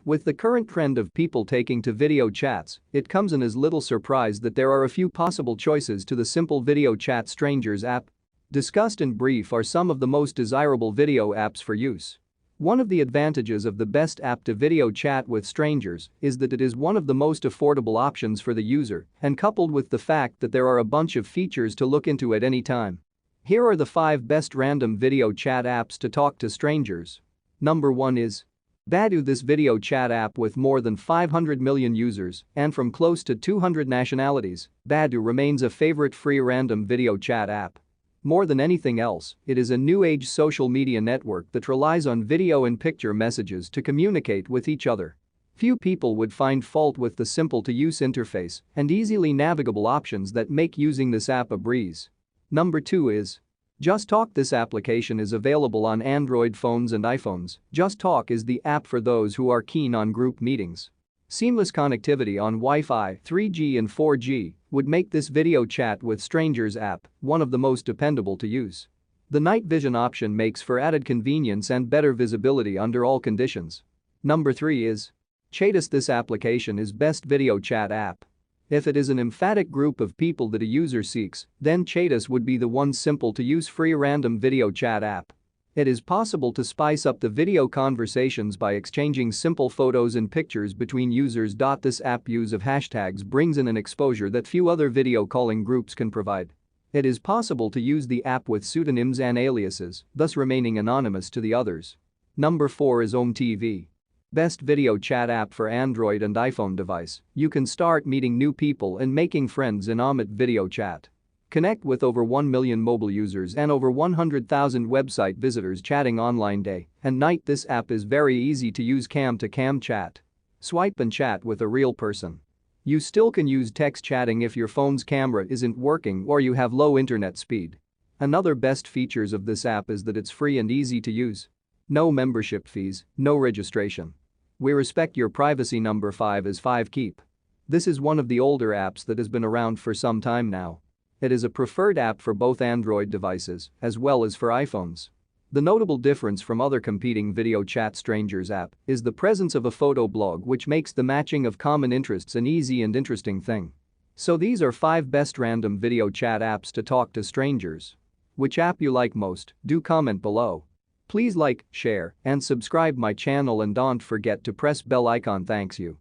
With the current trend of people taking to video chats, it comes as little surprise that there are a few possible choices to the simple video chat Strangers app. Discussed in brief are some of the most desirable video apps for use. One of the advantages of the best app to video chat with strangers is that it is one of the most affordable options for the user, and coupled with the fact that there are a bunch of features to look into at any time. Here are the 5 best random video chat apps to talk to strangers. Number 1 is Badoo. This video chat app with more than 500 million users and from close to 200 nationalities, Badoo remains a favorite free random video chat app. More than anything else, it is a new-age social media network that relies on video and picture messages to communicate with each other. Few people would find fault with the simple-to-use interface and easily navigable options that make using this app a breeze. Number 2 is Just Talk. This application is available on Android phones and iPhones. Just Talk is the app for those who are keen on group meetings. Seamless connectivity on Wi-Fi, 3G and 4G would make this video chat with strangers app one of the most dependable to use. The night vision option makes for added convenience and better visibility under all conditions. Number 3 is Chatus. This application is best video chat app. If it is an emphatic group of people that a user seeks, then Chatus would be the one simple to use free random video chat app. It is possible to spice up the video conversations by exchanging simple photos and pictures between users. This app use of hashtags brings in an exposure that few other video calling groups can provide. It is possible to use the app with pseudonyms and aliases, thus remaining anonymous to the others. Number 4 is OMTV. Best video chat app for Android and iPhone device. You can start meeting new people and making friends in OMT video chat. Connect with over 1 million mobile users and over 100,000 website visitors chatting online day and night. This app is very easy to use. Cam-to-cam chat. Swipe and chat with a real person. You still can use text chatting if your phone's camera isn't working or you have low internet speed. Another best features of this app is that it's free and easy to use. No membership fees, no registration. We respect your privacy. Number 5 is 5Keep. This is one of the older apps that has been around for some time now. It is a preferred app for both Android devices as well as for iPhones. The notable difference from other competing video chat strangers app is the presence of a photo blog, which makes the matching of common interests an easy and interesting thing. So these are 5 best random video chat apps to talk to strangers. Which app you like most? Do comment below. Please like, share, and subscribe my channel and don't forget to press bell icon. Thanks you.